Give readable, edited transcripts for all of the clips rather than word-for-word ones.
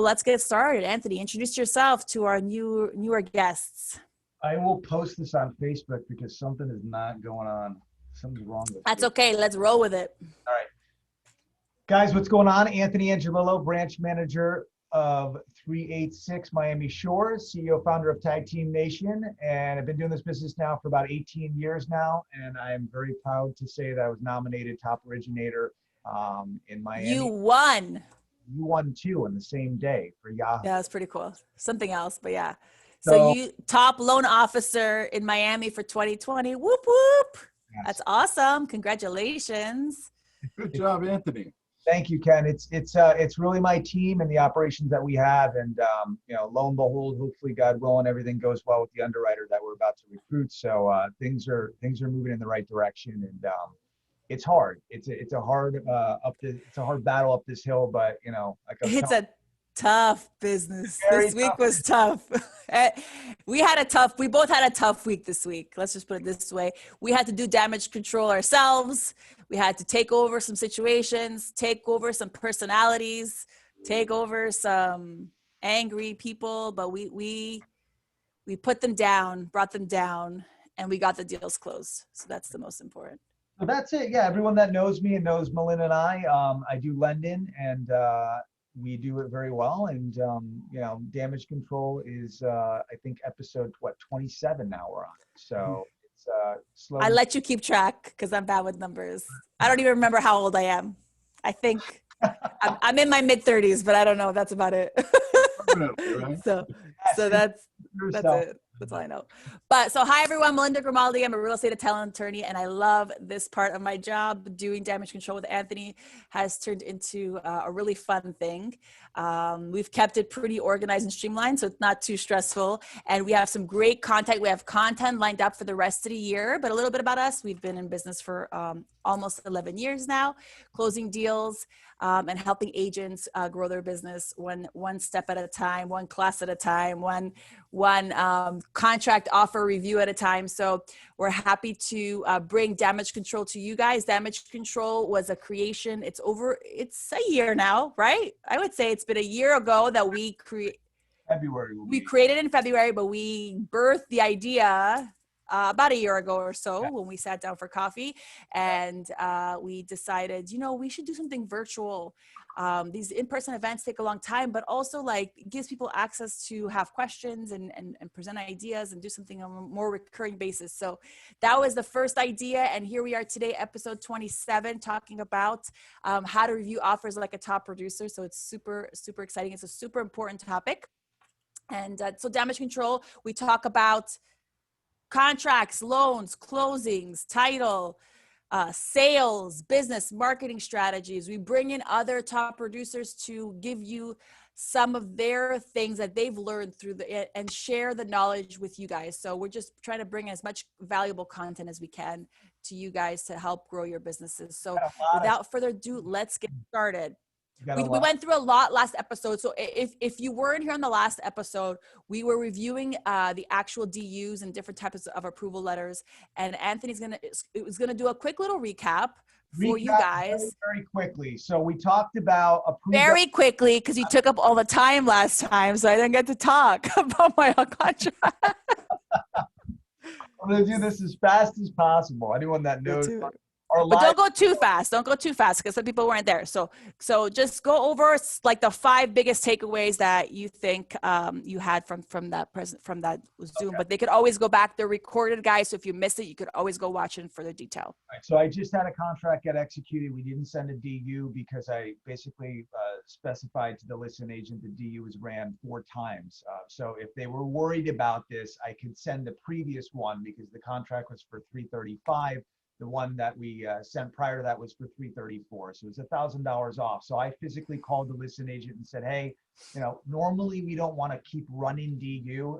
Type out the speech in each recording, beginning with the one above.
let's get started. Anthony, introduce yourself to our newer guests. I will post this on Facebook because something is not going on. Something's wrong with it. That's okay. Let's roll with it. All right. Guys, what's going on? Anthony Angelillo, branch manager of 386 Miami Shores, CEO, founder of Tag Team Nation. And I've been doing this business now for about 18 years now. And I'm very proud to say that I was nominated top originator in Miami. You won. You won too on the same day for Yahoo. Yeah, that's pretty cool. Something else, but yeah. So you top loan officer in Miami for 2020. Whoop, whoop. Yes. That's awesome. Congratulations. Good job, Anthony. Thank you, Ken. It's really my team and the operations that we have, and lo and behold, hopefully, God willing, everything goes well with the underwriter that we're about to recruit. So things are moving in the right direction, and it's hard. It's a hard battle up this hill, but it's a tough business. This week tough. Was tough. We both had a tough week this week. Let's just put it this way. We had to do damage control ourselves. We had to take over some situations, take over some personalities, take over some angry people, but we put them down, brought them down, and we got the deals closed. So that's the most important. So that's it. Yeah, everyone that knows me and knows Melinda and I do lending, and we do it very well. And damage control is I think episode 27 now we're on. So it's slow. I let you keep track because I'm bad with numbers. I don't even remember how old I am. I think I'm in my mid-30s, but I don't know. That's about it. So that's it. That's all I know. But so hi everyone, Melinda Grimaldi. I'm a real estate talent attorney, and I love this part of my job. Doing damage control with Anthony has turned into a really fun thing. We've kept it pretty organized and streamlined, so it's not too stressful. And we have some great content. We have content lined up for the rest of the year. But a little bit about us: we've been in business for almost 11 years now, closing deals and helping agents grow their business one step at a time, one class at a time, one contract offer review at a time. So we're happy to bring damage control to you guys. Damage control was a creation. It's a year now, right? I would say it's been a year ago that we created it in February, but we birthed the idea about a year ago or so when we sat down for coffee, and we decided, we should do something virtual. These in-person events take a long time, but also it gives people access to have questions and present ideas and do something on a more recurring basis. So that was the first idea. And here we are today, episode 27, talking about how to review offers like a top producer. So it's super, super exciting. It's a super important topic. And so damage control, we talk about contracts, loans, closings, title, sales, business, marketing strategies. We bring in other top producers to give you some of their things that they've learned and share the knowledge with you guys. So we're just trying to bring as much valuable content as we can to you guys to help grow your businesses. So without further ado, let's get started. We went through a lot last episode. So if you weren't here on the last episode, we were reviewing the actual DUs and different types of approval letters. And Anthony's going to do a quick little recap for you guys. Very quickly. So we talked about approval. Very quickly, because you took up all the time last time. So I didn't get to talk about my contract. I'm going to do this as fast as possible. Anyone that knows. But don't go too fast. Don't go too fast because some people weren't there. So just go over the 5 biggest takeaways that you think you had from that Zoom. Okay. But they could always go back. They're recorded, guys. So if you missed it, you could always go watch it in further detail. Right. So I just had a contract get executed. We didn't send a DU because I basically specified to the listing agent the DU was ran 4 times. So if they were worried about this, I could send the previous one because the contract was for $335. The one that we sent prior to that was for $334. So it was $1,000 off. So I physically called the listing agent and said, hey, normally we don't want to keep running DU.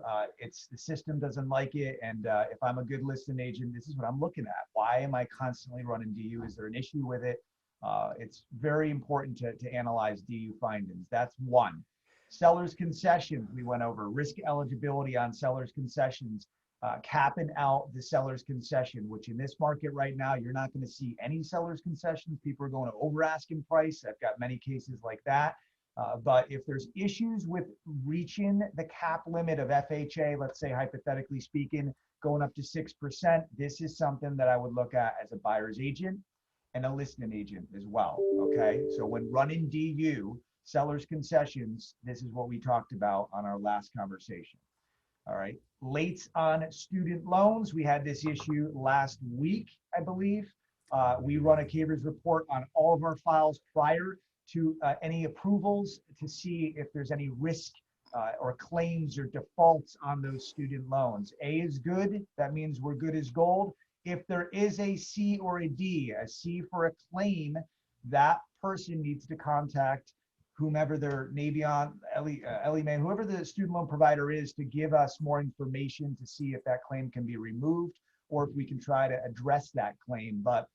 The system doesn't like it. And if I'm a good listing agent, this is what I'm looking at. Why am I constantly running DU? Is there an issue with it? It's very important to analyze DU findings. That's one. Seller's concessions, we went over. Risk eligibility on seller's concessions. Capping out the seller's concession, which in this market right now, you're not going to see any seller's concessions. People are going to over asking price. I've got many cases like that. But if there's issues with reaching the cap limit of FHA, let's say hypothetically speaking, going up to 6%, this is something that I would look at as a buyer's agent and a listing agent as well. Okay, so when running DU, seller's concessions, this is what we talked about on our last conversation. All right, lates on student loans. We had this issue last week, I believe. We run a CAVERS report on all of our files prior to any approvals to see if there's any risk or claims or defaults on those student loans. A is good. That means we're good as gold. If there is a C or a D, a C for a claim, that person needs to contact whomever their Navion, Ellie Mae, whoever the student loan provider is, to give us more information to see if that claim can be removed or if we can try to address that claim. But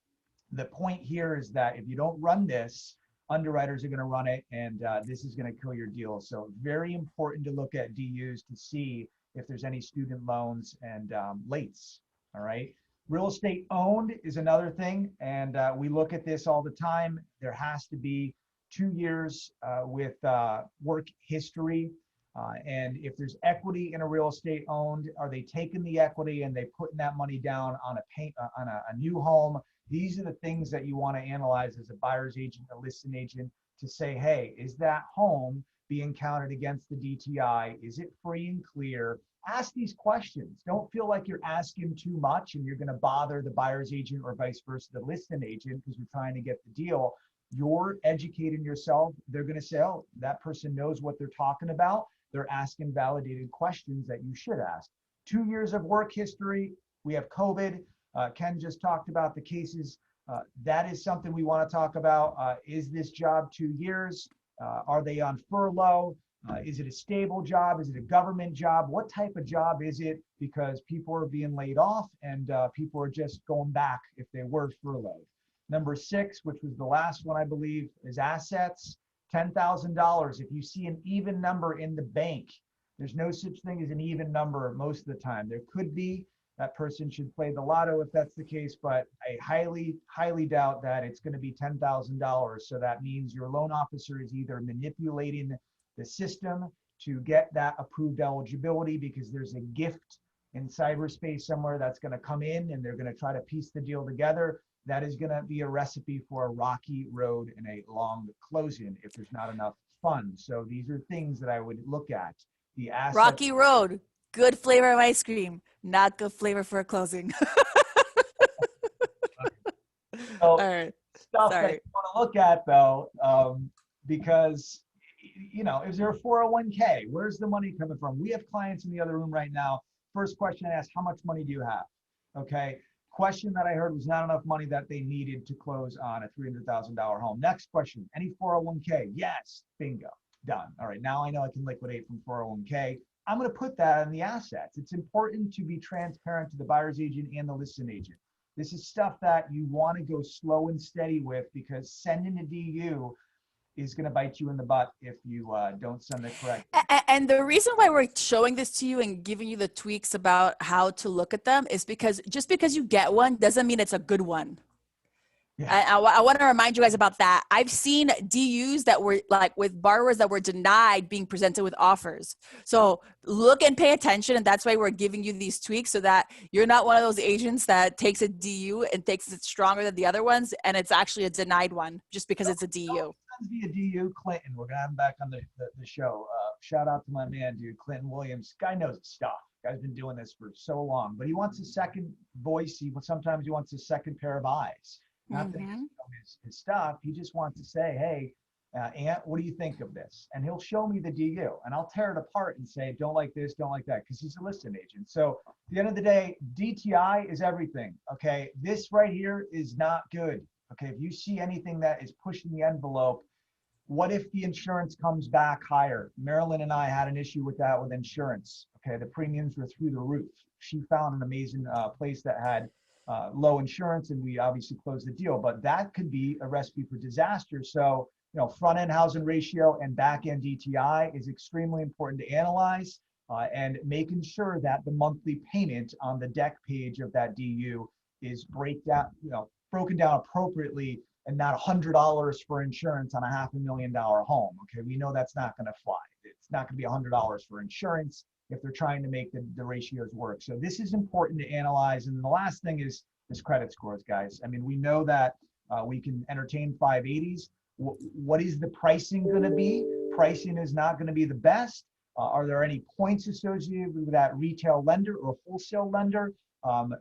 the point here is that if you don't run this, underwriters are going to run it, and this is going to kill your deal. So very important to look at DUs to see if there's any student loans and lates. All right. Real estate owned is another thing, and we look at this all the time. There has to be 2 years with work history. And if there's equity in a real estate owned, are they taking the equity and they putting that money down on a new home? These are the things that you want to analyze as a buyer's agent, a listing agent, to say, hey, is that home being counted against the DTI? Is it free and clear? Ask these questions. Don't feel like you're asking too much and you're going to bother the buyer's agent or vice versa, the listing agent, because you're trying to get the deal. You're educating yourself. They're going to say, oh, that person knows what they're talking about. They're asking validated questions that you should ask. 2 years of work history. We have COVID. Ken just talked about the cases. That is something we want to talk about. Is this job 2 years? Are they on furlough? Is it a stable job? Is it a government job? What type of job is it? Because people are being laid off and people are just going back if they were furloughed. Number 6, which was the last one, I believe, is assets. $10,000. If you see an even number in the bank, there's no such thing as an even number most of the time. There could be. That person should play the lotto if that's the case, but I highly, highly doubt that it's going to be $10,000. So that means your loan officer is either manipulating the system to get that approved eligibility because there's a gift in cyberspace somewhere that's going to come in and they're going to try to piece the deal together. That is going to be a recipe for a rocky road and a long closing if there's not enough funds. So these are things that I would look at. The asset. Rocky road, good flavor of ice cream, not good flavor for a closing. So, all right. Stuff that you want to look at though, because you know, is there a 401k? Where's the money coming from? We have clients in the other room right now. First question I asked, how much money do you have? Okay. Question that I heard was not enough money that they needed to close on a $300,000 home. Next question, any 401k? Yes, bingo, done. All right, now I know I can liquidate from 401k. I'm going to put that in the assets. It's important to be transparent to the buyer's agent and the listing agent. This is stuff that you want to go slow and steady with because sending a DU is going to bite you in the butt if you don't send the correct. And the reason why we're showing this to you and giving you the tweaks about how to look at them is because just because you get one doesn't mean it's a good one. Yeah. I want to remind you guys about that. I've seen DUs that were like with borrowers that were denied being presented with offers. So look and pay attention. And that's why we're giving you these tweaks so that you're not one of those agents that takes a DU and thinks it's stronger than the other ones. And it's actually a denied one just because it's a DU. Be a DU. Clinton, we're gonna have him back on the show. Shout out to my man, dude, Clinton Williams. Guy knows his stuff. Guy's been doing this for so long, but he wants a second voice. Sometimes he wants a second pair of eyes. Not that he doesn't know his stuff. He just wants to say, hey, Ant, what do you think of this? And he'll show me the DU, and I'll tear it apart and say, don't like this, don't like that, because he's a listing agent. So at the end of the day, DTI is everything. Okay, this right here is not good. Okay, if you see anything that is pushing the envelope, what if the insurance comes back higher? Marilyn and I had an issue with that with insurance. Okay, the premiums were through the roof. She found an amazing place that had low insurance, and we obviously closed the deal. But that could be a recipe for disaster. So, you know, front end housing ratio and back end DTI is extremely important to analyze, and making sure that the monthly payment on the deck page of that DU is broken down appropriately and not $100 for insurance on a $500,000 home. Okay, we know that's not going to fly. It's not going to be $100 for insurance if they're trying to make the ratios work. So this is important to analyze. And the last thing is credit scores, guys. I mean, we know that we can entertain 580s. What is the pricing going to be? Pricing is not going to be the best. Are there any points associated with that retail lender or wholesale lender?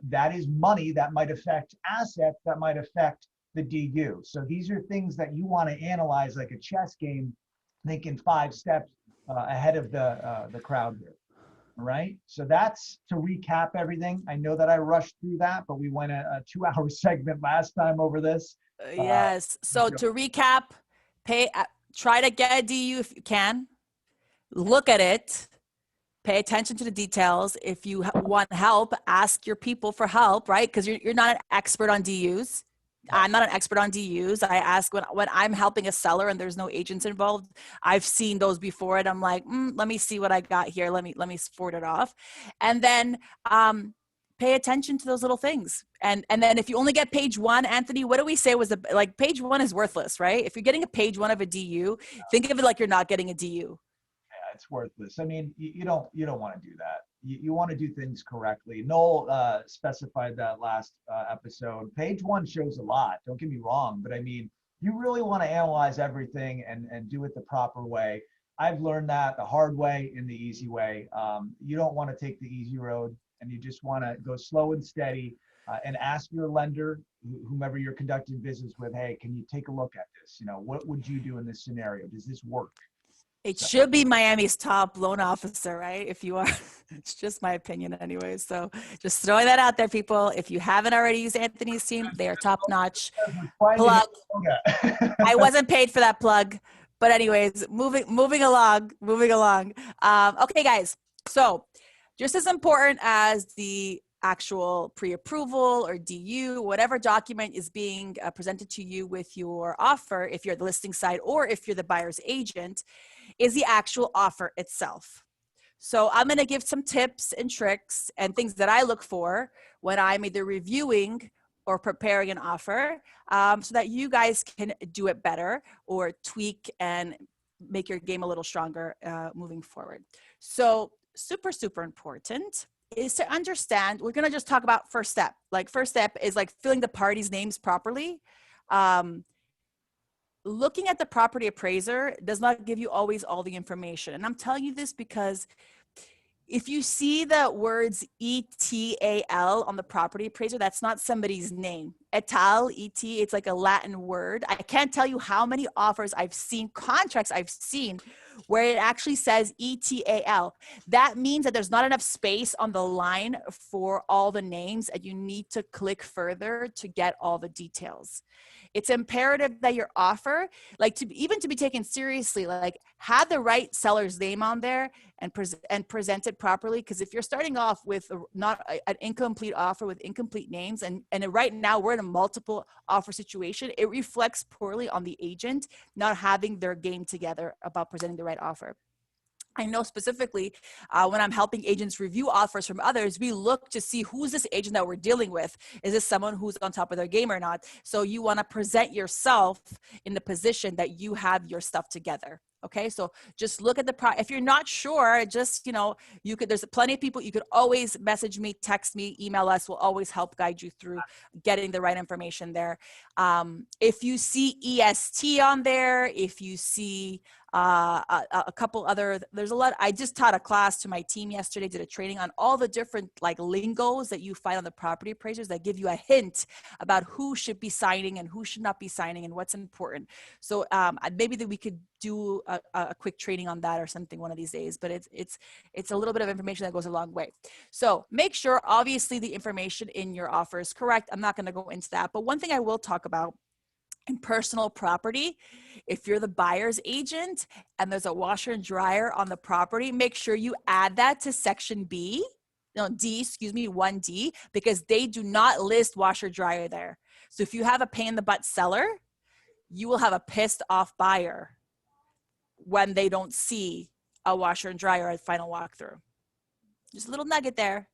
That is money that might affect assets, that might affect the DU. So these are things that you want to analyze like a chess game, thinking 5 steps ahead of the crowd here. All right. So that's to recap everything. I know that I rushed through that, but we went a 2-hour segment last time over this. Yes. So to recap, try to get a DU if you can. Look at it. Pay attention to the details. If you want help, ask your people for help, right? Because you're not an expert on DUs. I'm not an expert on DUs. I ask when I'm helping a seller and there's no agents involved. I've seen those before, and I'm like, let me see what I got here. Let me forward it off, and then pay attention to those little things. And then if you only get page 1, Anthony, what do we say was page 1 is worthless, right? If you're getting a page 1 of a DU, think of it like you're not getting a DU. It's worthless. I mean, you don't want to do that. You want to do things correctly. Noel specified that last episode. Page 1 shows a lot. Don't get me wrong, but I mean, you really want to analyze everything and do it the proper way. I've learned that the hard way and the easy way. You don't want to take the easy road, and you just want to go slow and steady and ask your lender, whomever you're conducting business with, hey, can you take a look at this? You know, what would you do in this scenario? Does this work? It should be Miami's top loan officer, right? If you are, it's just my opinion anyway. So just throwing that out there, people. If you haven't already used Anthony's team, they are top notch. Plug. I wasn't paid for that plug. But anyways, moving along. Okay, guys. So just as important as the actual pre-approval or DU, whatever document is being presented to you with your offer, if you're the listing side or if you're the buyer's agent, is the actual offer itself. So I'm going to give some tips and tricks and things that I look for when I'm either reviewing or preparing an offer, so that you guys can do it better or tweak and make your game a little stronger moving forward. So super, super important is to understand, we're going to just talk about first step. Like first step is like filling the parties' names properly. Looking at the property appraiser does not give you always all the information. And I'm telling you this because if you see the words ETAL on the property appraiser, that's not somebody's name. Etal, ET, it's like a Latin word. I can't tell you how many offers I've seen, contracts I've seen, where it actually says ETAL. That means that there's not enough space on the line for all the names, and you need to click further to get all the details. It's imperative that your offer, like to be taken seriously, like have the right seller's name on there and present it properly. Because if you're starting off with an incomplete offer with incomplete names, and right now we're in a multiple offer situation, it reflects poorly on the agent not having their game together about presenting the right offer. I know specifically when I'm helping agents review offers from others, we look to see who's this agent that we're dealing with. Is this someone who's on top of their game or not? So you want to present yourself in the position that you have your stuff together. Okay, so just look at if you're not sure, just, there's plenty of people, you could always message me, text me, email us. We'll always help guide you through getting the right information there. If you see EST on there, if you see a couple other, there's a lot. I just taught a class to my team yesterday, did a training on all the different like lingos that you find on the property appraisers that give you a hint about who should be signing and who should not be signing and what's important. So maybe that we could do a quick training on that or something one of these days, but it's a little bit of information that goes a long way. So make sure obviously the information in your offer is correct. I'm not going to go into that, but one thing I will talk about in personal property, if you're the buyer's agent and there's a washer and dryer on the property, make sure you add that to section 1D, because they do not list washer dryer there. So if you have a pain in the butt seller, you will have a pissed off buyer when they don't see a washer and dryer at final walkthrough. Just a little nugget there.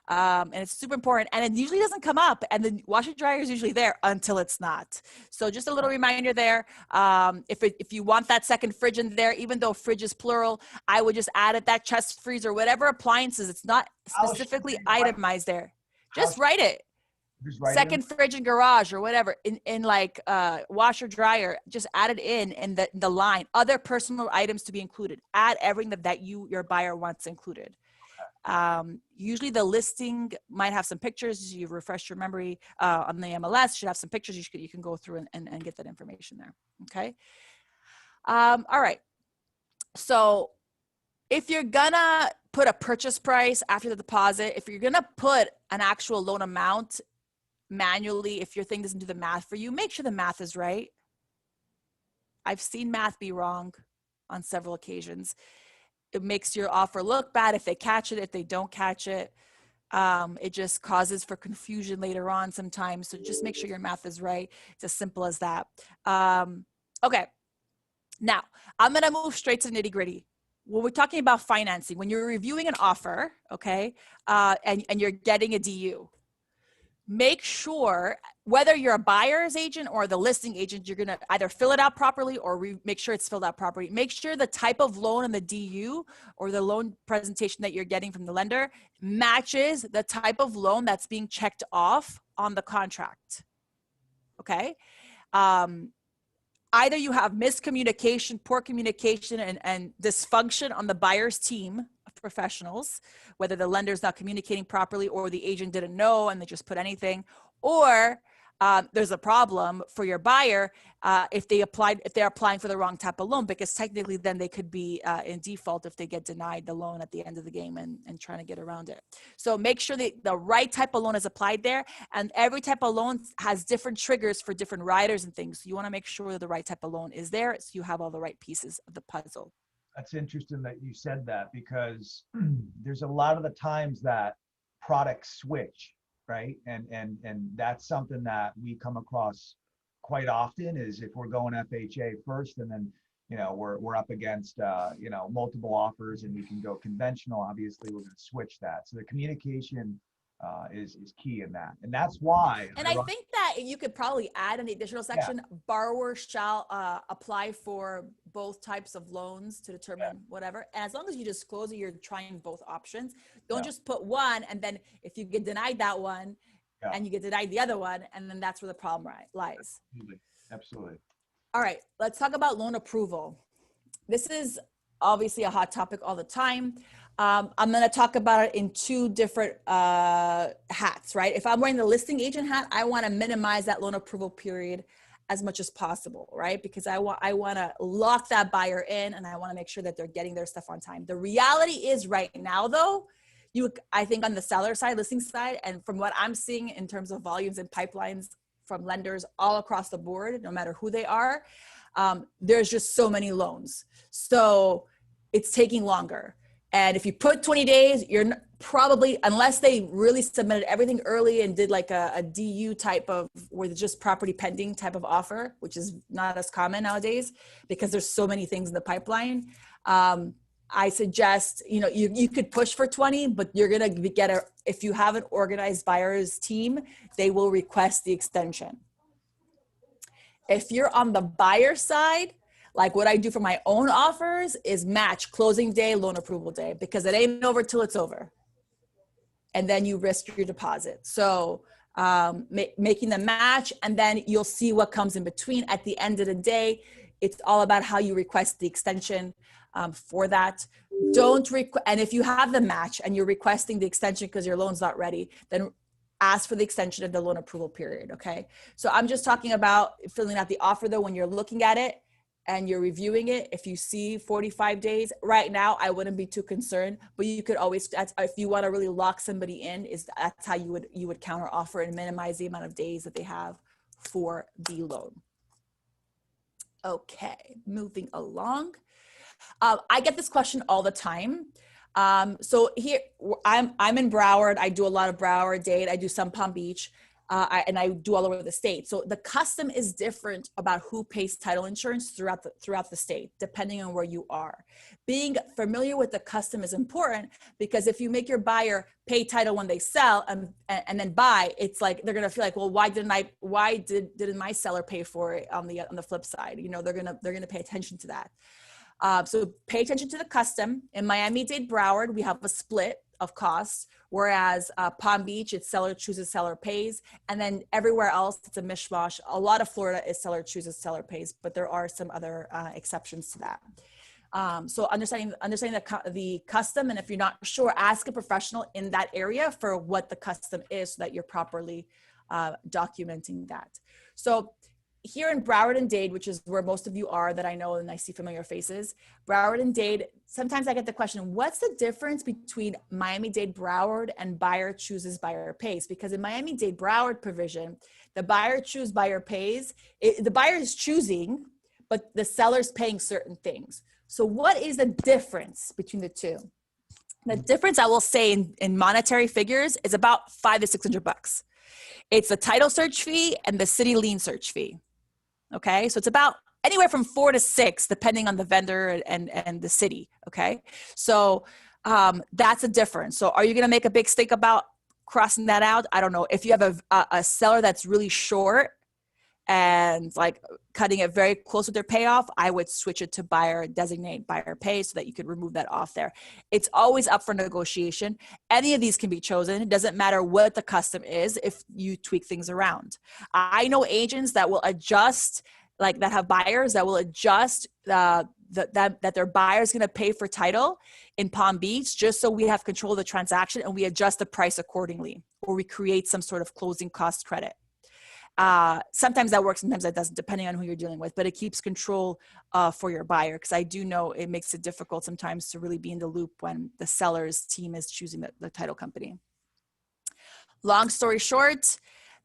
And it's super important, and it usually doesn't come up, and the washer dryer is usually there until it's not. So just a little reminder there. If you want that second fridge in there, even though fridge is plural, I would just add it, that chest freezer, whatever appliances, it's not specifically itemized there. Just write it. Second fridge and garage or whatever in like washer dryer, just add it in the line, other personal items to be included. Add everything that your buyer wants included. Usually the listing might have some pictures. You refresh your memory on the MLS, should have some pictures. You can go through and get that information there. Okay. All right. So if you're gonna put a purchase price after the deposit, if you're gonna put an actual loan amount manually, if your thing doesn't do the math for you, make sure the math is right. I've seen math be wrong on several occasions. It makes your offer look bad if they catch it, if they don't catch it. It just causes for confusion later on sometimes. So just make sure your math is right. It's as simple as that. Okay. Now, I'm going to move straight to the nitty gritty. When we're talking about financing, when you're reviewing an offer, okay, and you're getting a DU, make sure, whether you're a buyer's agent or the listing agent, you're going to either fill it out properly or make sure it's filled out properly. Make sure the type of loan in the DU or the loan presentation that you're getting from the lender matches the type of loan that's being checked off on the contract. Okay. Either you have miscommunication, poor communication, and dysfunction on the buyer's team of professionals, whether the lender's not communicating properly or the agent didn't know and they just put anything, or there's a problem for your buyer if they're applying for the wrong type of loan, because technically then they could be in default if they get denied the loan at the end of the game and trying to get around it. So make sure that the right type of loan is applied there, and every type of loan has different triggers for different riders and things. So you want to make sure that the right type of loan is there so you have all the right pieces of the puzzle. That's interesting that you said that, because there's a lot of the times that products switch, right? And that's something that we come across quite often, is if we're going FHA first and then, you know, we're up against, you know, multiple offers and we can go conventional, obviously we're going to switch that. So the communication is key in that. And that's why. And I think that you could probably add an additional section, borrower shall apply for both types of loans to determine whatever. And as long as you disclose that you're trying both options, don't just put one and then if you get denied that one and you get denied the other one, and then that's where the problem lies. Absolutely. All right, let's talk about loan approval. This is obviously a hot topic all the time. I'm going to talk about it in two different hats, right? If I'm wearing the listing agent hat, I want to minimize that loan approval period as much as possible, right? Because I want to lock that buyer in, and I want to make sure that they're getting their stuff on time. The reality is right now, though, I think on the seller side, listing side, and from what I'm seeing in terms of volumes and pipelines from lenders all across the board, no matter who they are, there's just so many loans. So it's taking longer. And if you put 20 days, you're probably, unless they really submitted everything early and did like a DU type of, where it's just property pending type of offer, which is not as common nowadays because there's so many things in the pipeline. I suggest, you know, you could push for 20, but you're going to get if you have an organized buyer's team, they will request the extension. If you're on the buyer side, like what I do for my own offers is match closing day, loan approval day, because it ain't over till it's over. And then you risk your deposit. So making the match, and then you'll see what comes in between. At the end of the day, it's all about how you request the extension for that. And if you have the match and you're requesting the extension because your loan's not ready, then ask for the extension of the loan approval period, okay? So I'm just talking about filling out the offer though, when you're looking at it and you're reviewing it. If you see 45 days, right now, I wouldn't be too concerned, but you could always, if you want to really lock somebody in, that's how you would counter offer and minimize the amount of days that they have for the loan. Okay, moving along. I get this question all the time. So here, I'm in Broward. I do a lot of Broward, Dade. I do some Palm Beach. and I do all over the state. So the custom is different about who pays title insurance throughout the state, depending on where you are. Being familiar with the custom is important, because if you make your buyer pay title when they sell and then buy, it's like they're gonna feel like, well, why didn't my seller pay for it on the flip side? You know, they're gonna pay attention to that. So pay attention to the custom. In Miami-Dade Broward, we have a split of costs, whereas Palm Beach, it's seller chooses, seller pays. And then everywhere else, it's a mishmash. A lot of Florida is seller chooses, seller pays, but there are some other exceptions to that. So understanding the custom, and if you're not sure, ask a professional in that area for what the custom is so that you're properly documenting that. So here in Broward and Dade, which is where most of you are that I know and I see familiar faces, Broward and Dade, sometimes I get the question, what's the difference between Miami-Dade Broward and buyer chooses, buyer pays? Because in Miami-Dade Broward provision, the buyer chooses, buyer pays, the buyer is choosing, but the seller's paying certain things. So what is the difference between the two? The difference, I will say in monetary figures, is about $500 to $600. It's the title search fee and the city lien search fee. Okay, so it's about anywhere from 4 to 6, depending on the vendor and the city. Okay, so that's a difference. So are you going to make a big stink about crossing that out? I don't know. If you have a seller that's really short and like cutting it very close with their payoff, I would switch it to buyer designate, buyer pay, so that you could remove that off there. It's always up for negotiation. Any of these can be chosen. It doesn't matter what the custom is if you tweak things around. I know agents that will adjust, like that have buyers that will adjust that their buyer is going to pay for title in Palm Beach, just so we have control of the transaction and we adjust the price accordingly, or we create some sort of closing cost credit. Sometimes that works, sometimes that doesn't, depending on who you're dealing with, but it keeps control for your buyer, because I do know it makes it difficult sometimes to really be in the loop when the seller's team is choosing the title company. Long story short,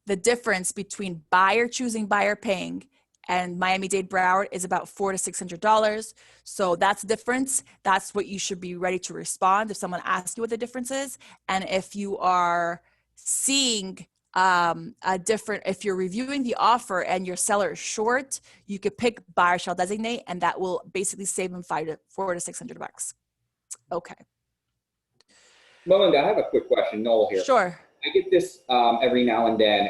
the difference between buyer choosing, buyer paying and Miami-Dade Broward is about $400 to $600. So that's the difference. That's what you should be ready to respond if someone asks you what the difference is. And if you are seeing if you're reviewing the offer and your seller is short, you could pick buyer shall designate, and that will basically save them $400 to $600. Okay. Melinda, I have a quick question. Noel here. Sure. I get this every now and then.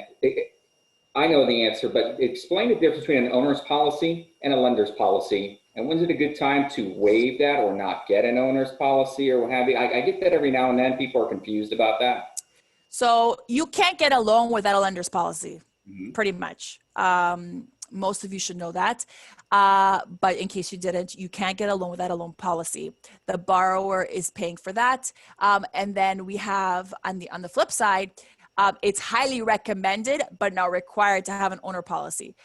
I know the answer, but explain the difference between an owner's policy and a lender's policy. And when's it a good time to waive that or not get an owner's policy or what have you? I get that every now and then. People are confused about that. So you can't get a loan without a lender's policy, pretty much. Most of you should know that. But in case you didn't, you can't get a loan without a loan policy. The borrower is paying for that. And then we have on the flip side, it's highly recommended, but not required to have an owner policy.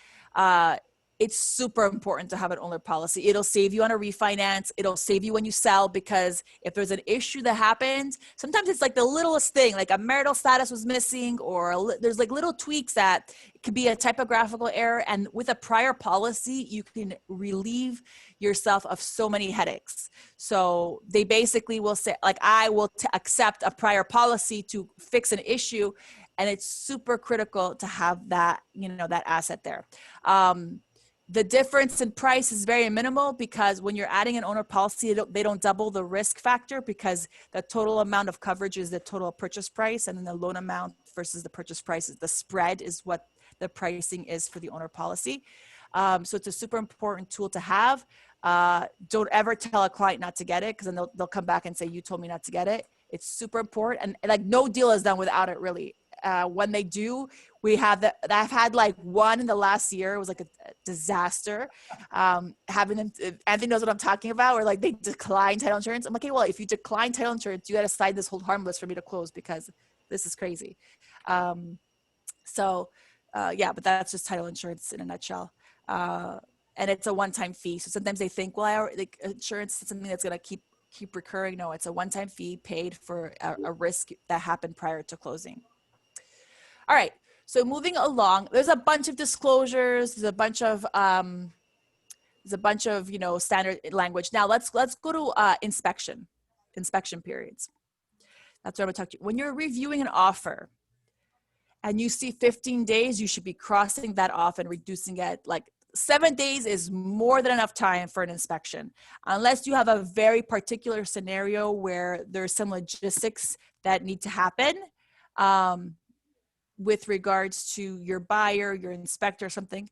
It's super important to have an owner policy. It'll save you on a refinance. It'll save you when you sell, because if there's an issue that happens, sometimes it's like the littlest thing, like a marital status was missing, or there's like little tweaks that it could be a typographical error. And with a prior policy, you can relieve yourself of so many headaches. So they basically will say, like, I will accept a prior policy to fix an issue. And it's super critical to have that, that asset there. The difference in price is very minimal, because when you're adding an owner policy, they don't double the risk factor, because the total amount of coverage is the total purchase price, and then the loan amount versus the purchase price is the spread, is what the pricing is for the owner policy. So it's a super important tool to have. Don't ever tell a client not to get it, because then they'll come back and say, you told me not to get it. It's super important. And like no deal is done without it, really. When they do, I've had like one in the last year. It was like a disaster. Having them, Anthony knows what I'm talking about, where like they decline title insurance. I'm like, okay, well, if you decline title insurance, you got to sign this hold harmless for me to close, because this is crazy. Yeah, but that's just title insurance in a nutshell. And it's a one-time fee. So sometimes they think, well, like insurance is something that's going to keep recurring. No, it's a one-time fee paid for a risk that happened prior to closing. All right, so moving along, there's a bunch of disclosures. There's a bunch of standard language. Now let's go to inspection periods. That's what I'm gonna talk to you. When you're reviewing an offer and you see 15 days, you should be crossing that off and reducing it. Like 7 days is more than enough time for an inspection, unless you have a very particular scenario where there's some logistics that need to happen with regards to your buyer, your inspector, something.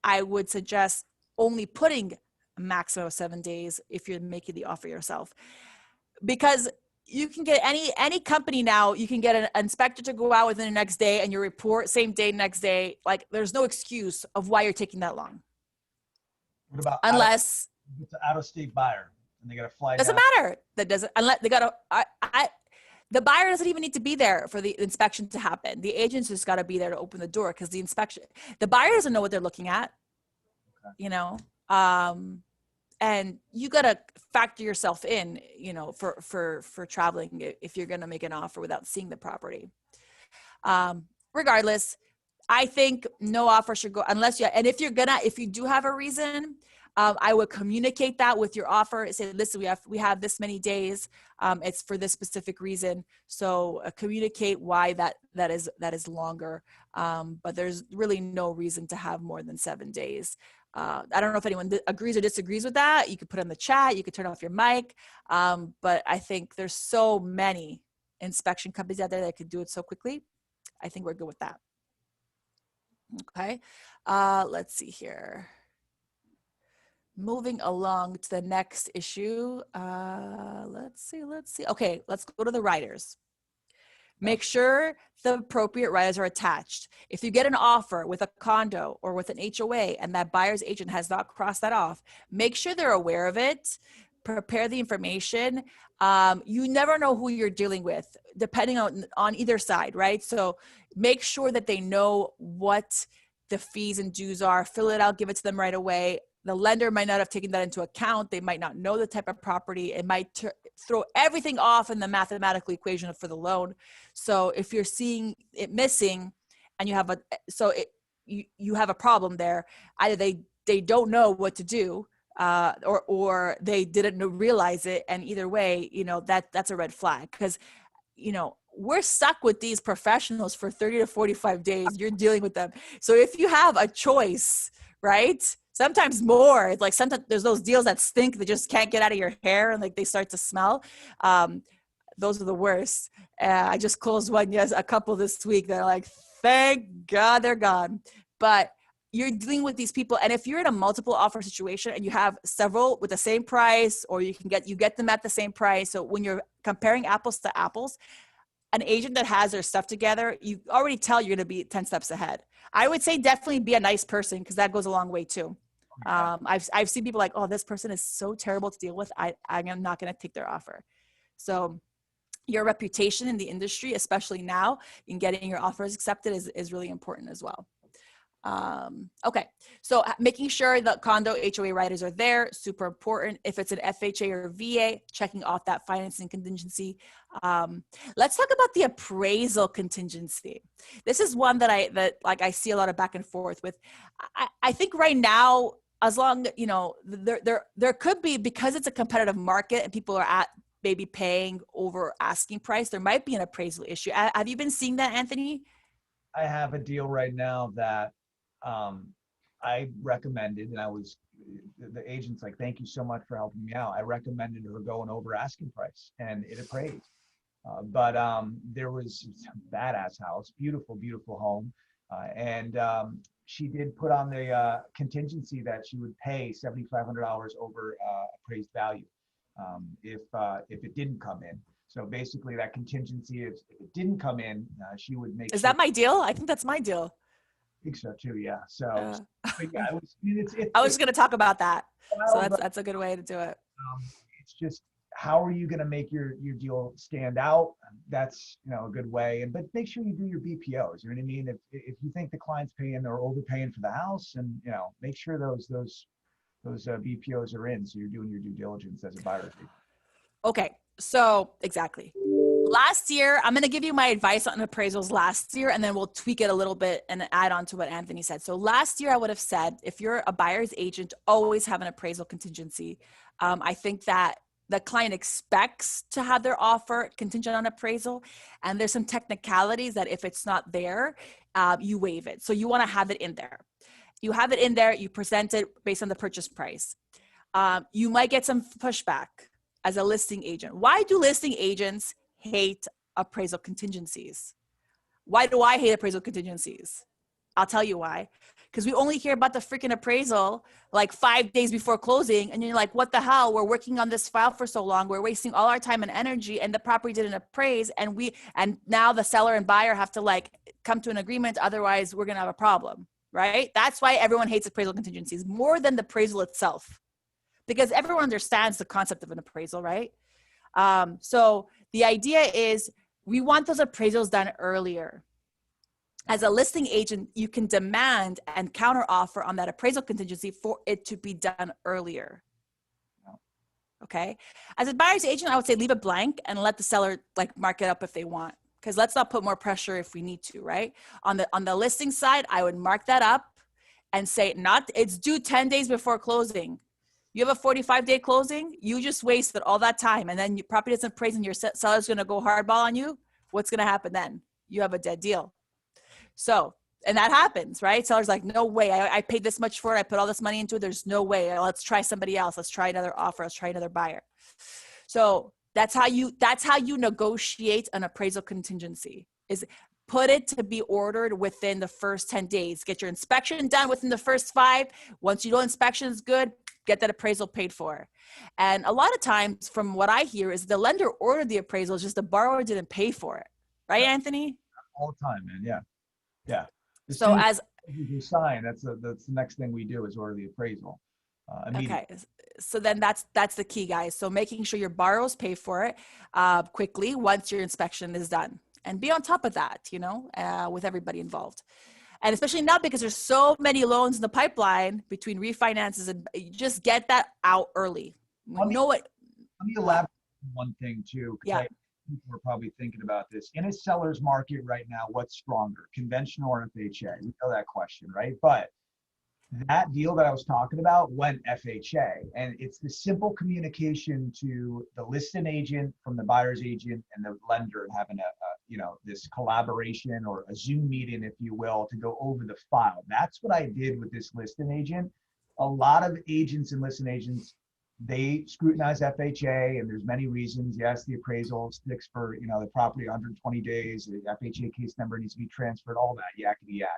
I would suggest only putting a maximum of 7 days if you're making the offer yourself, because you can get any company now, you can get an inspector to go out within the next day and your report same day, next day. Like there's no excuse of why you're taking that long. What about Unless it's an out-of-state buyer and they got to fly doesn't down? matter. That doesn't, unless they got to, the buyer doesn't even need to be there for the inspection to happen. The agent's just got to be there to open the door, because the buyer doesn't know what they're looking at, you know? And you got to factor yourself in, you know, for traveling if you're going to make an offer without seeing the property. Regardless, I think no offer should go unless and if you do have a reason, I would communicate that with your offer. Say, listen, we have this many days. It's for this specific reason. So communicate why that is longer. But there's really no reason to have more than 7 days. I don't know if anyone agrees or disagrees with that. You could put in the chat, you could turn off your mic. But I think there's so many inspection companies out there that could do it so quickly. I think we're good with that. Okay. Let's see here. Moving along to the next issue. Let's see. Okay, let's go to the riders. Make sure the appropriate riders are attached. If you get an offer with a condo or with an HOA and that buyer's agent has not crossed that off, make sure they're aware of it. Prepare the information. You never know who you're dealing with, depending on either side, right? So make sure that they know what the fees and dues are. Fill it out, give it to them right away. The lender might not have taken that into account. They might not know the type of property. It might throw everything off in the mathematical equation for the loan. So if you're seeing it missing and you have you have a problem there, either they don't know what to do or they didn't realize it. And either way, you know, that's a red flag, because, you know, we're stuck with these professionals for 30 to 45 days. You're dealing with them. So if you have a choice, right? Sometimes more. It's like sometimes there's those deals that stink that just can't get out of your hair and like they start to smell. Those are the worst. I just closed one, a couple this week. They're like, thank God they're gone. But you're dealing with these people. And if you're in a multiple offer situation and you have several with the same price, or you get them at the same price. So when you're comparing apples to apples, an agent that has their stuff together, you already tell you're going to be 10 steps ahead. I would say definitely be a nice person, because that goes a long way too. I've seen people like, oh, this person is so terrible to deal with. I'm not going to take their offer. So your reputation in the industry, especially now in getting your offers accepted, is really important as well. Okay. So making sure that condo HOA riders are there, super important. If it's an FHA or VA, checking off that financing contingency. Let's talk about the appraisal contingency. This is one that I see a lot of back and forth with. I think right now, as long, you know, there could be, because it's a competitive market and people are maybe paying over asking price, there might be an appraisal issue. Have you been seeing that, Anthony? I have a deal right now that I recommended, and the agent's like, thank you so much for helping me out. I recommended her going over asking price, and it appraised. But there was a badass house, beautiful, beautiful home. And she did put on the contingency that she would pay $7,500 over appraised value if it didn't come in. So basically that contingency, if it didn't come in, she would make. Is that my deal? I think that's my deal. I think so too, yeah. So, but yeah, I was going to talk about that. So that's a good way to do it. It's just, how are you going to make your deal stand out? That's, you know, a good way. But make sure you do your BPOs. You know what I mean? If you think the client's paying or overpaying for the house, and, you know, make sure those BPOs are in, so you're doing your due diligence as a buyer. Okay, so exactly. Last year, I'm going to give you my advice on appraisals last year, and then we'll tweak it a little bit and add on to what Anthony said. So last year, I would have said, if you're a buyer's agent, always have an appraisal contingency. I think that the client expects to have their offer contingent on appraisal. And there's some technicalities that if it's not there, you waive it. So you want to have it in there. You have it in there, you present it based on the purchase price. You might get some pushback as a listing agent. Why do listing agents hate appraisal contingencies? Why do I hate appraisal contingencies? I'll tell you why. Because we only hear about the freaking appraisal like 5 days before closing. And you're like, what the hell? We're working on this file for so long. We're wasting all our time and energy, and the property didn't appraise. And now the seller and buyer have to like come to an agreement. Otherwise, we're going to have a problem, right? That's why everyone hates appraisal contingencies more than the appraisal itself, because everyone understands the concept of an appraisal, right? So the idea is we want those appraisals done earlier. As a listing agent, you can demand and counter offer on that appraisal contingency for it to be done earlier. Okay. As a buyer's agent, I would say leave it blank and let the seller like mark it up if they want, because let's not put more pressure if we need to, right? On the listing side, I would mark that up and say it's due 10 days before closing. You have a 45-day closing, you just wasted all that time, and then your property doesn't appraise and your seller's going to go hardball on you. What's going to happen then? You have a dead deal. So, and that happens, right? Seller's like, no way. I paid this much for it. I put all this money into it. There's no way. Let's try somebody else. Let's try another offer. Let's try another buyer. So that's how you negotiate an appraisal contingency, is put it to be ordered within the first 10 days. Get your inspection done within the first 5. Once you know inspection is good, get that appraisal paid for. And a lot of times from what I hear is the lender ordered the appraisal, just the borrower didn't pay for it. Right, Anthony? All the time, man. Yeah. Yeah. So as you sign, that's the next thing we do is order the appraisal. Okay. So then that's the key, guys. So making sure your borrowers pay for it quickly once your inspection is done, and be on top of that, with everybody involved. And especially now, because there's so many loans in the pipeline between refinances, and you just get that out early. Let me elaborate on one thing too. Yeah. People are probably thinking about this. In a seller's market right now, what's stronger, conventional or FHA? We know that question, right? But that deal that I was talking about went FHA, and it's the simple communication to the listing agent from the buyer's agent and the lender, and having this collaboration or a Zoom meeting, if you will, to go over the file. That's what I did with this listing agent. A lot of agents and listing agents, they scrutinize FHA, and there's many reasons. Yes, the appraisal sticks for the property 120 days. The FHA case number needs to be transferred. All that yakety yak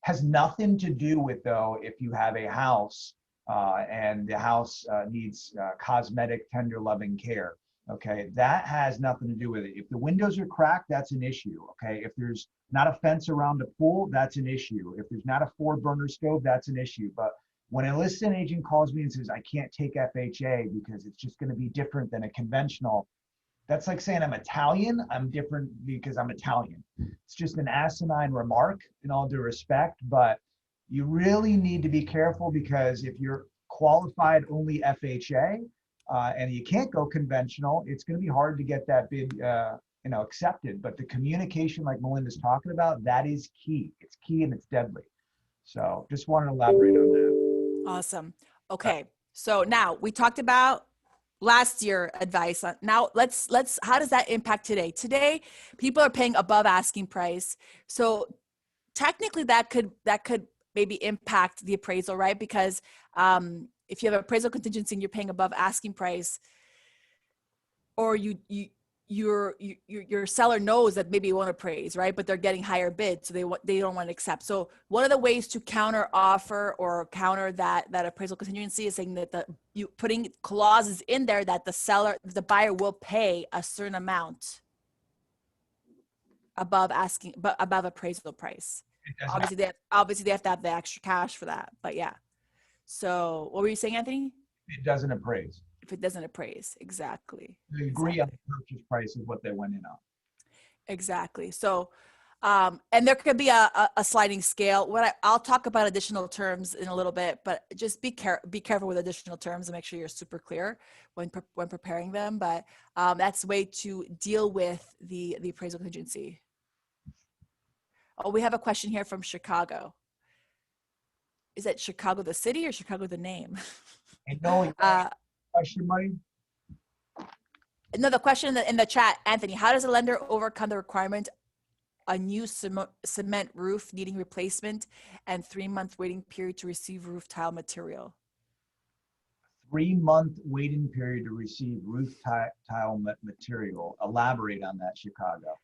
has nothing to do with, though, if you have a house and the house needs cosmetic, tender, loving care. Okay, that has nothing to do with it. If the windows are cracked, that's an issue. Okay, if there's not a fence around the pool, that's an issue. If there's not a 4-burner stove, that's an issue. But when a listing agent calls me and says, I can't take FHA because it's just going to be different than a conventional, that's like saying I'm Italian. I'm different because I'm Italian. It's just an asinine remark, in all due respect, but you really need to be careful, because if you're qualified only FHA and you can't go conventional, it's going to be hard to get that bid accepted. But the communication, like Melinda's talking about, that is key. It's key and it's deadly. So just wanted to elaborate on that. Awesome. Okay. So now we talked about last year advice. Now let's how does that impact today? Today, people are paying above asking price. So technically that could maybe impact the appraisal, right? Because if you have appraisal contingency and you're paying above asking price, or your seller knows that maybe you won't appraise, right? But they're getting higher bid, so they don't want to accept. So one of the ways to counter offer or counter that appraisal contingency is saying that you putting clauses in there that the buyer will pay a certain amount above appraisal price. Obviously they have to have the extra cash for that. But yeah. So what were you saying, Anthony? It doesn't appraise. If it doesn't appraise, exactly. They agree on the purchase price of what they went in on. Exactly. So, and there could be a sliding scale. I'll talk about additional terms in a little bit, but just be careful with additional terms and make sure you're super clear when preparing them. But that's a way to deal with the appraisal contingency. Oh, we have a question here from Chicago. Is that Chicago the city or Chicago the name? I know. Question, Mike? Another question in the chat, Anthony, how does a lender overcome the requirement a new cement roof needing replacement and 3-month waiting period to receive roof tile material? 3-month waiting period to receive roof tile material. Elaborate on that, Chicago.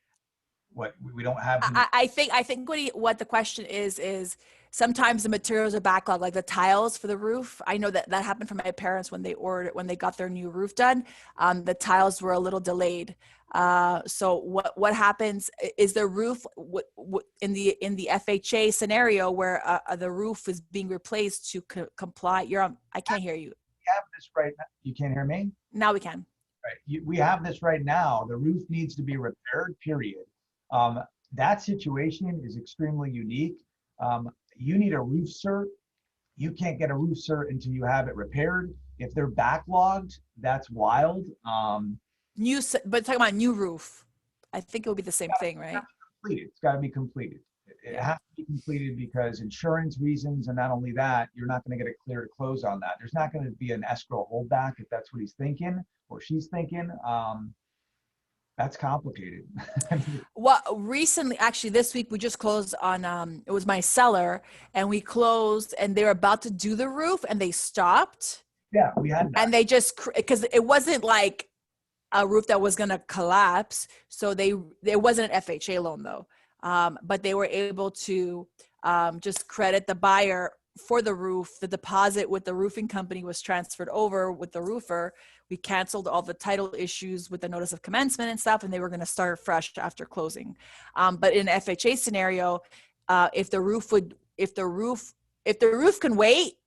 What we don't have. I think what the question is sometimes the materials are backlogged, like the tiles for the roof. I know that happened for my parents when they got their new roof done. The tiles were a little delayed. So what happens is the roof in the FHA scenario where the roof is being replaced to comply. I can't hear you. We have this right now. You can't hear me? Now we can. Right. We have this right now. The roof needs to be repaired, period. That situation is extremely unique. You need a roof cert. You can't get a roof cert until you have it repaired. If they're backlogged, that's wild. But talking about new roof, I think it will be the same thing, right? It's got to be completed. It has to be completed because insurance reasons, and not only that, you're not going to get a clear to close on that. There's not going to be an escrow holdback if that's what he's thinking or she's thinking. That's complicated. Well, recently, actually this week, we just closed on, it was my seller, and we closed and they were about to do the roof and they stopped. Yeah, we had that. And they just, because it wasn't like a roof that was going to collapse. So it wasn't an FHA loan though. But they were able to just credit the buyer for the roof. The deposit with the roofing company was transferred over with the roofer. We canceled all the title issues with the notice of commencement and stuff, and they were going to start fresh after closing. But in an FHA scenario, if the roof can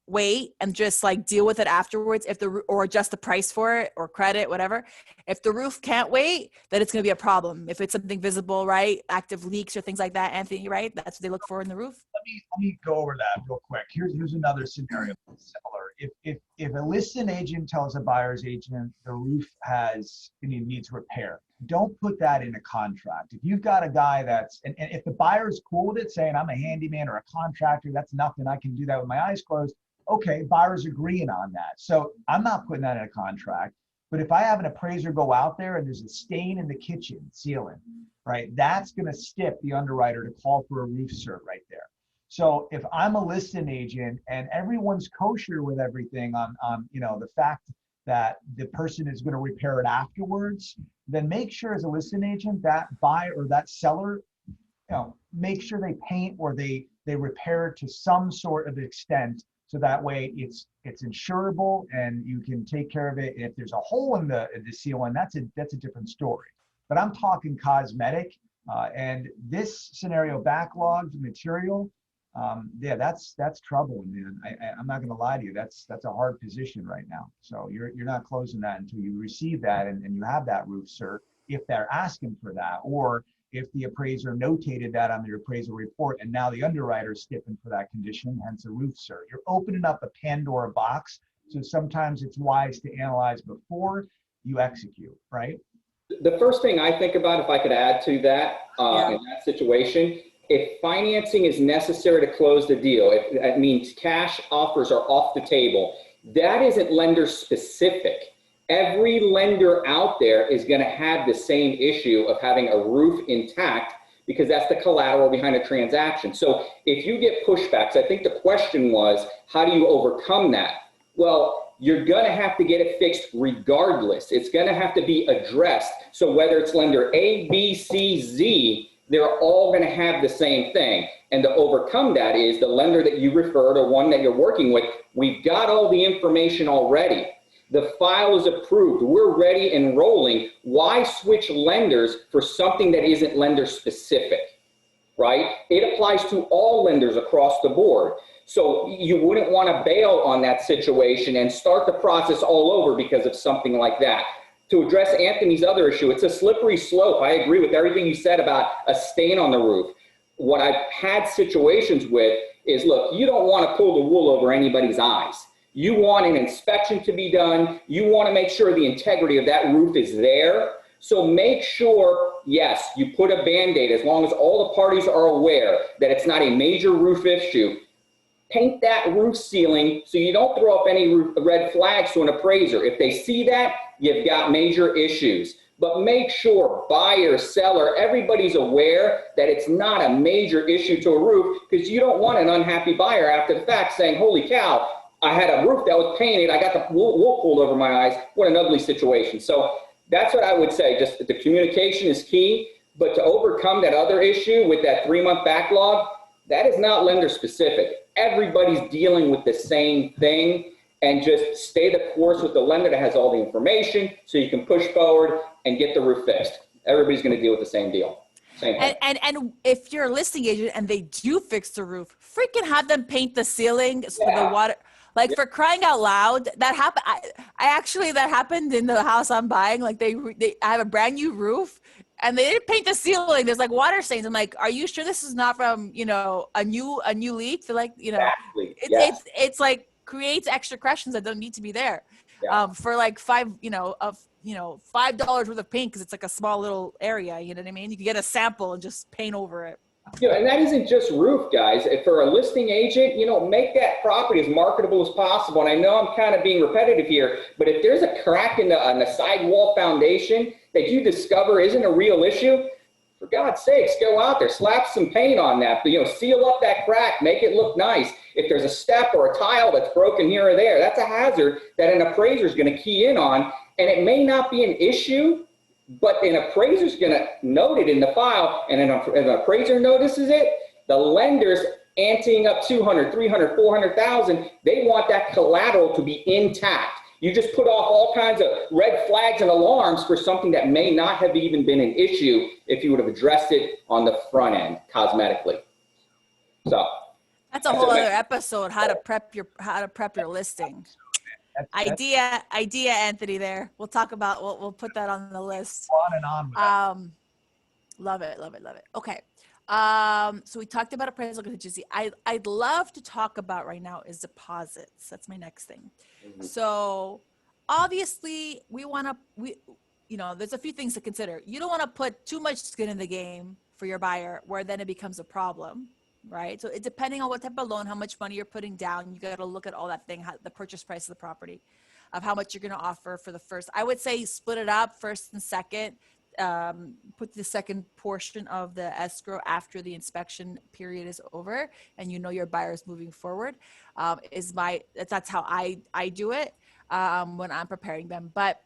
wait and just like deal with it afterwards, or adjust the price for it or credit, whatever. If the roof can't wait, then it's going to be a problem. If it's something visible, right? Active leaks or things like that, Anthony, right? That's what they look for in the roof. Let me go over that real quick. Here's another scenario similar. If a listing agent tells a buyer's agent the roof needs repair, don't put that in a contract. If you've got a guy and if the buyer's cool with it, saying I'm a handyman or a contractor, that's nothing, I can do that with my eyes closed. Okay, buyer's agreeing on that. So I'm not putting that in a contract. But if I have an appraiser go out there and there's a stain in the kitchen ceiling, right, that's going to stiff the underwriter to call for a roof cert right there. So if I'm a listing agent and everyone's kosher with everything on the fact that the person is going to repair it afterwards, then make sure as a listing agent that buyer or that seller, make sure they paint or they repair it to some sort of extent. So that way it's insurable and you can take care of it. And if there's a hole in the ceiling, that's a different story. But I'm talking cosmetic, and this scenario, backlogged material, that's trouble, man. I'm not going to lie to you. That's a hard position right now. So you're not closing that until you receive that and you have that roof cert, if they're asking for that, or if the appraiser notated that on their appraisal report and now the underwriter's stipping for that condition, hence a roof cert. You're opening up a Pandora box. So sometimes it's wise to analyze before you execute, right? The first thing I think about, if I could add to that, in that situation, if financing is necessary to close the deal, if that means cash offers are off the table, that isn't lender specific. Every lender out there is going to have the same issue of having a roof intact because that's the collateral behind a transaction. So if you get pushbacks, I think the question was, how do you overcome that? Well, you're going to have to get it fixed regardless. It's going to have to be addressed. So whether it's lender A, B, C, Z, they're all going to have the same thing. And to overcome that is the lender that you referred or one that you're working with, we've got all the information already. The file is approved. We're ready and rolling. Why switch lenders for something that isn't lender specific, right? It applies to all lenders across the board. So you wouldn't want to bail on that situation and start the process all over because of something like that. To address Anthony's other issue, it's a slippery slope. I agree with everything you said about a stain on the roof. What I've had situations with is, look, you don't want to pull the wool over anybody's eyes. You want an inspection to be done. You want to make sure the integrity of that roof is there. So make sure, yes, you put a Band-Aid as long as all the parties are aware that it's not a major roof issue. Paint that roof ceiling so you don't throw up any red flags to an appraiser. If they see that, you've got major issues. But make sure buyer, seller, everybody's aware that it's not a major issue to a roof, because you don't want an unhappy buyer after the fact saying, holy cow, I had a roof that was painted, I got the wool pulled over my eyes. What an ugly situation. So that's what I would say. Just the communication is key, but to overcome that other issue with that 3-month backlog, that is not lender specific. Everybody's dealing with the same thing, and just stay the course with the lender that has all the information so you can push forward and get the roof fixed. Everybody's going to deal with the same deal. Same thing. And if you're a listing agent and they do fix the roof, freaking have them paint the ceiling so the water, like for crying out loud, that happened. I actually, that happened in the house I'm buying. Like I have a brand new roof and they didn't paint the ceiling. There's like water stains. I'm like, are you sure this is not from, a new leak? They're like, Exactly. it's like creates extra questions that don't need to be there. For like $5 worth of paint, because it's like a small little area, you know what I mean? You can get a sample and just paint over it. And that isn't just roof, guys. For a listing agent, make that property as marketable as possible. And I know I'm kind of being repetitive here, but if there's a crack in the sidewall foundation that you discover isn't a real issue, for God's sakes, go out there, slap some paint on that, seal up that crack, make it look nice. If there's a step or a tile that's broken here or there, that's a hazard that an appraiser is going to key in on. And it may not be an issue, but an appraiser is going to note it in the file. And if an appraiser notices it, the lender's anteing up 200, 300, 400,000. They want that collateral to be intact. You just put off all kinds of red flags and alarms for something that may not have even been an issue if you would have addressed it on the front end cosmetically. So that's a whole other episode, how to prep your listing. Idea, Anthony, there. We'll talk about, we'll put that on the list. On and on with that. Love it. Okay. So we talked about appraisal contingency. I'd love to talk about right now is deposits. That's my next thing. Mm-hmm. So obviously there's a few things to consider. You don't want to put too much skin in the game for your buyer where then it becomes a problem, right? So depending on what type of loan, how much money you're putting down, you got to look at all that thing, the purchase price of the property, of how much you're going to offer for the first. I would say split it up, first and second. Put the second portion of the escrow after the inspection period is over, and your buyer's moving forward. That's how I do it when I'm preparing them. But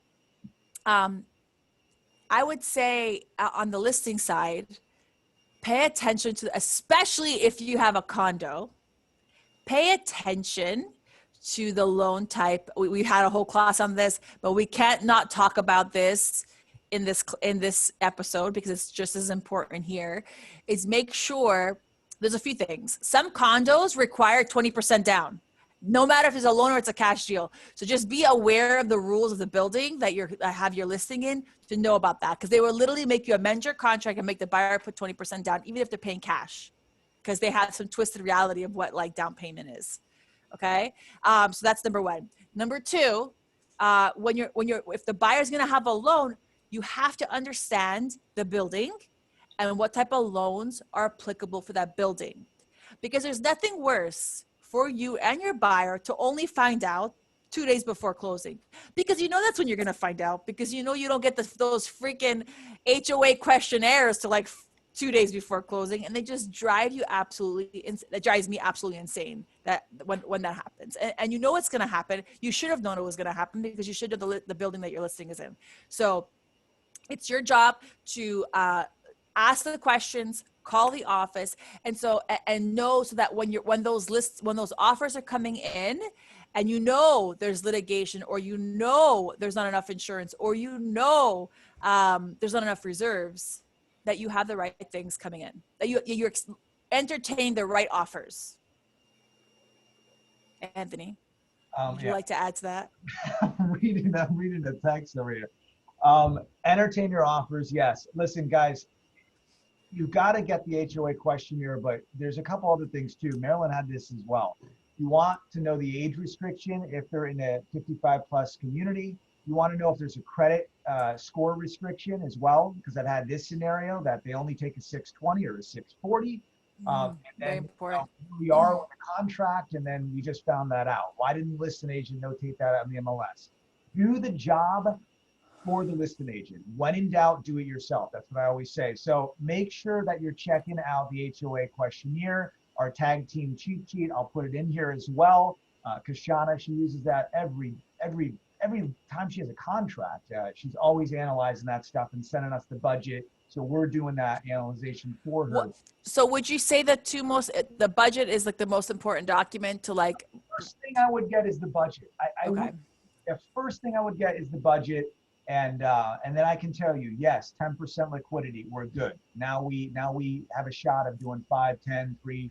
I would say on the listing side, pay attention to, especially if you have a condo, pay attention to the loan type. We had a whole class on this, but we can't not talk about this in this episode because it's just as important here. Is make sure there's a few things. Some condos require 20% down, no matter if it's a loan or it's a cash deal. So just be aware of the rules of the building that have your listing in to know about that, because they will literally make you amend your contract and make the buyer put 20% down, even if they're paying cash, because they have some twisted reality of what like down payment is. Okay, so that's number one. Number two, if the buyer's going to have a loan, you have to understand the building and what type of loans are applicable for that building, because there's nothing worse for you and your buyer to only find out 2 days before closing, because that's when you're going to find out, because you don't get those freaking HOA questionnaires to like 2 days before closing, and they just drive you that drives me absolutely insane that when that happens, and it's going to happen. You should have known it was going to happen because you should have the building that your listing is in. So it's your job to ask the questions, call the office, and know so that when those offers are coming in, and there's litigation, or there's not enough insurance, or there's not enough reserves, that you have the right things coming in, that you entertain the right offers. Anthony, would you like to add to that? I'm reading the text over here. Entertain your offers. Yes. Listen, guys, you've got to get the HOA questionnaire, but there's a couple other things too. Marilyn had this as well. You want to know the age restriction if they're in a 55 plus community. You want to know if there's a credit score restriction as well, because I've had this scenario that they only take a 620 or a 640. And very then important. we are with a contract, and then we just found that out. Why didn't the listing agent notate that on the MLS? Do the job for the listing agent. When in doubt, do it yourself. That's what I always say. So make sure that you're checking out the HOA questionnaire, our tag team cheat sheet. I'll put it in here as well. Because Shauna, she uses that every time she has a contract. She's always analyzing that stuff and sending us the budget. So we're doing that analyzation for her. So would you say the budget is like the most important document to like? First thing I would get is the budget. The first thing I would get is the budget. And then I can tell you, yes, 10% liquidity, we're good. Now we have a shot of doing 5, 10, 3,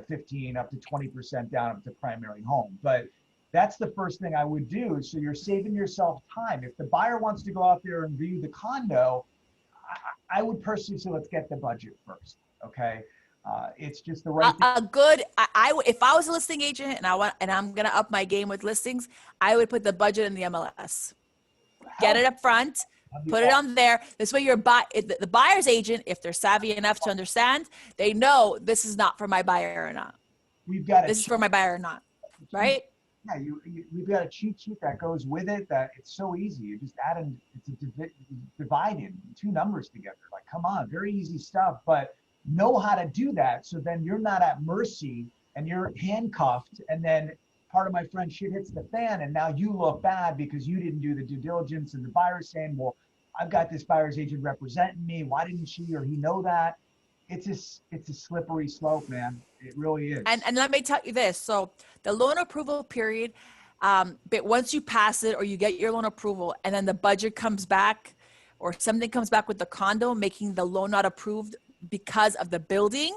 15, up to 20% down up to primary home. But that's the first thing I would do. So you're saving yourself time. If the buyer wants to go out there and view the condo, I would personally say, let's get the budget first. Okay. It's just the right thing. If I was a listing agent and I'm going to up my game with listings, I would put the budget in the MLS. Get it up front, put it on there. This way the buyer's agent, if they're savvy enough to understand, they know this is not for my buyer or not. This is for my buyer or not, right? Yeah, we've got a cheat sheet that goes with it that it's so easy. You just add in, dividing 2 numbers together. Like, come on, very easy stuff, but know how to do that. So then you're not at mercy and you're handcuffed, and then part of my friend shit hits the fan, and now you look bad because you didn't do the due diligence, and the buyer's saying, well, I've got this buyer's agent representing me. Why didn't she or he know that? It's a slippery slope, man. It really is. And let me tell you this. So the loan approval period, but once you pass it or you get your loan approval and then the budget comes back or something comes back with the condo making the loan not approved because of the building,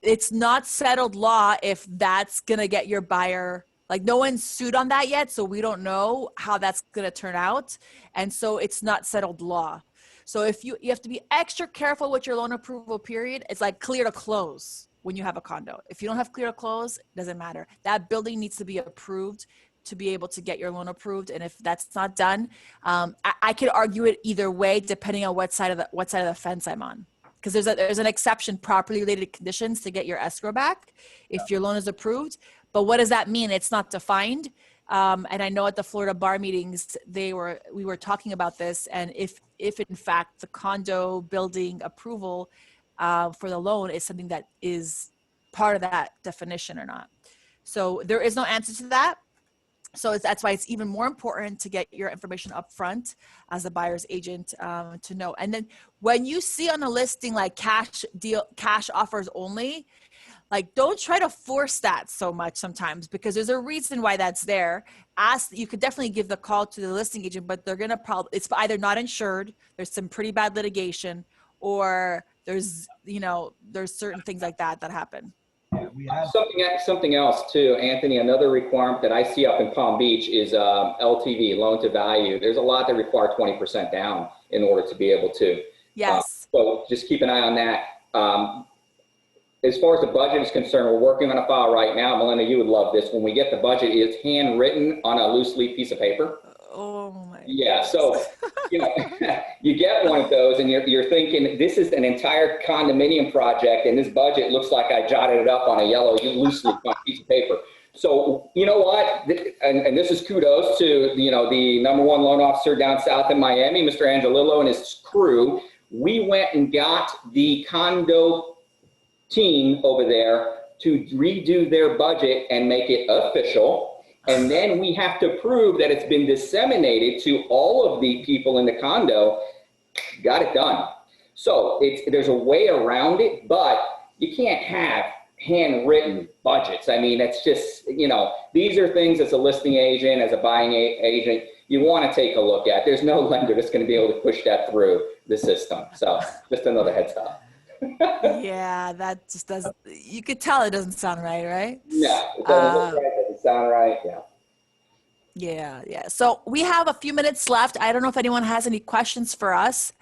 it's not settled law if that's going to get your buyer. Like, no one's sued on that yet, so we don't know how that's going to turn out. And so it's not settled law. So if you have to be extra careful with your loan approval period. It's like clear to close when you have a condo. If you don't have clear to close, it doesn't matter. That building needs to be approved to be able to get your loan approved. And if that's not done, I could argue it either way, depending on what side of the fence I'm on. Because there's an exception, property related conditions, to get your escrow back if your loan is approved. But what does that mean? It's not defined. And I know at the Florida bar meetings, we were talking about this. And if in fact the condo building approval for the loan is something that is part of that definition or not. So there is no answer to that. So that's why it's even more important to get your information up front as a buyer's agent to know. And then when you see on a listing like cash offers only, like, don't try to force that so much sometimes, because there's a reason why that's there. You could definitely give the call to the listing agent, but they're going to it's either not insured, there's some pretty bad litigation, or there's certain things like that happen. Yeah, we have something else too, Anthony. Another requirement that I see up in Palm Beach is LTV, loan to value. There's a lot that require 20% down in order to be able to. Yes. So just keep an eye on that. As far as the budget is concerned, we're working on a file right now. Melinda, you would love this. When we get the budget, it's handwritten on a loose leaf piece of paper. Oh my. Yeah. So, you get one of those and you're thinking, this is an entire condominium project and this budget looks like I jotted it up on a yellow loose leaf piece of paper. So, you know what? And this is kudos to, the #1 loan officer down south in Miami, Mr. Angelillo and his crew. We went and got the condo team over there to redo their budget and make it official. And then we have to prove that it's been disseminated to all of the people in the condo. Got it done. So there's a way around it, but you can't have handwritten budgets. I mean, it's just, these are things as a listing agent, as a buying agent, you want to take a look at. There's no lender that's going to be able to push that through the system. So just another heads up. Yeah, that just doesn't, you could tell it doesn't sound right? No, it doesn't look right, it doesn't sound right, Yeah. So we have a few minutes left. I don't know if anyone has any questions for us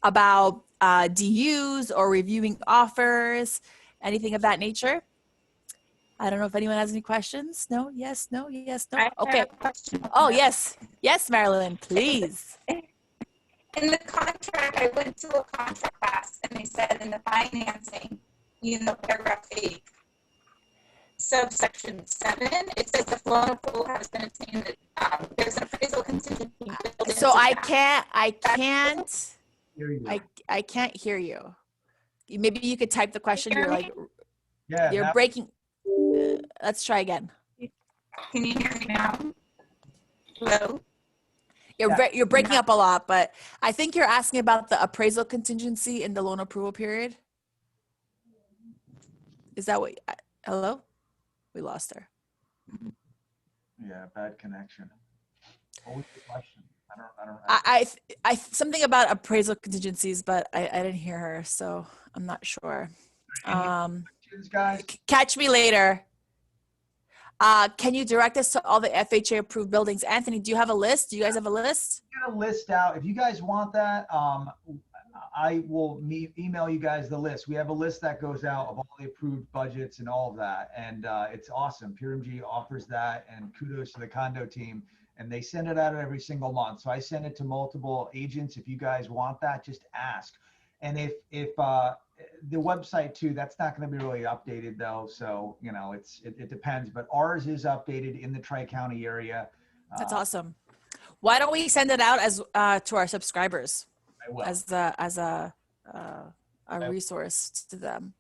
about DUs or reviewing offers, anything of that nature. I don't know if anyone has any questions. No, yes, no, yes, no. Okay. Oh, yes. Yes, Marilyn, please. In the contract, I went to a contract class and they said in the financing, paragraph 8, subsection 7, it says if loan approval has been obtained, there's an appraisal contingency built So into I that. can't, Hear you. I can't hear you. Maybe you could type the question. Hear You're me? like, Yeah. you're now- breaking. Let's try again. Can you hear me now? Hello? You're breaking up a lot, but I think you're asking about the appraisal contingency in the loan approval period. Is that what, hello? We lost her. Yeah, bad connection. What was the question? I something about appraisal contingencies, but I didn't hear her, so I'm not sure. Questions, guys? Catch me later. Can you direct us to all the FHA approved buildings? Anthony, do you have a list? Do you guys have a list? Get a list out. If you guys want that, I will email you guys the list. We have a list that goes out of all the approved budgets and all of that. And it's awesome. PureMG offers that, and kudos to the condo team. And they send it out every single month. So I send it to multiple agents. If you guys want that, just ask. And if the website too, that's not going to be really updated though. So, you know, it depends, but ours is updated in the Tri-County area. That's awesome. Why don't we send it out as to our subscribers I will. as a resource to them?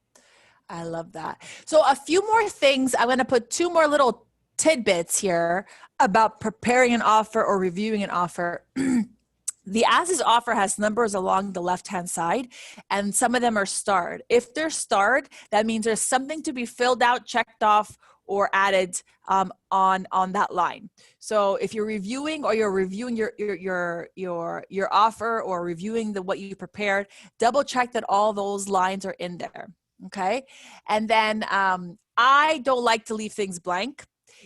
I love that. So a few more things. I'm going to put 2 more little tidbits here about preparing an offer or reviewing an offer. The as-is offer has numbers along the left-hand side, and some of them are starred. If they're starred, that means there's something to be filled out, checked off, or added on that line. So if you're reviewing or you're reviewing your offer or reviewing what you prepared, double check that all those lines are in there. Okay, and then I don't like to leave things blank.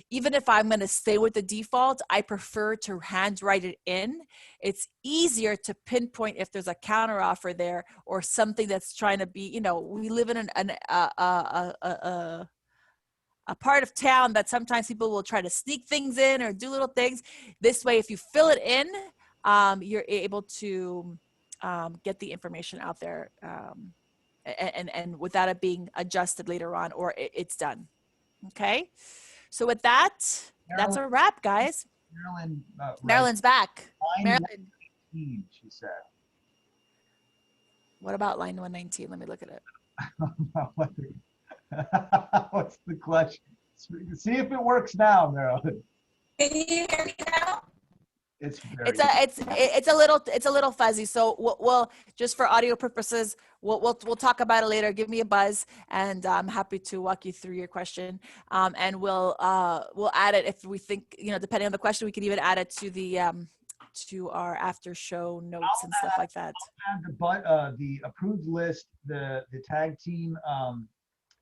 Even if I'm going to stay with the default, I prefer to handwrite it in. It's easier to pinpoint if there's a counteroffer there or something that's trying to be, you know, we live in a part of town that sometimes people will try to sneak things in or do little things. This way, if you fill it in, you're able to get the information out there and without it being adjusted later on or it's done. Okay. So with that, that's a wrap, guys. Marilyn's back. Marilyn. 119, she said. What about line 119? Let me look at it. What's the question? See if it works now, Marilyn. Can you hear me now? It's a little fuzzy. So we'll just for audio purposes, we'll talk about it later. Give me a buzz, and I'm happy to walk you through your question. And we'll add it if we think, you know, depending on the question, we can even add it to the to our after show notes and stuff like that. The approved list, the tag team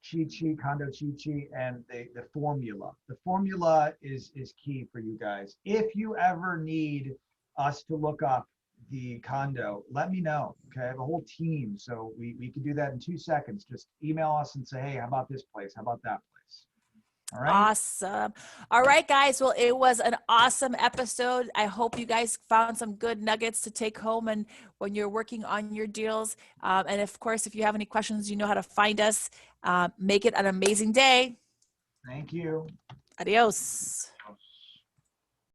cheat sheet, condo cheat sheet, and the formula. The formula is key for you guys. If you ever need us to look up the condo, let me know. Okay, I have a whole team, so we can do that in 2 seconds. Just email us and say, hey, how about this place? How about that place? All right. Awesome. All right, guys. Well, it was an awesome episode. I hope you guys found some good nuggets to take home and when you're working on your deals. And of course, if you have any questions, you know how to find us. Make it an amazing day. Thank you. Adios.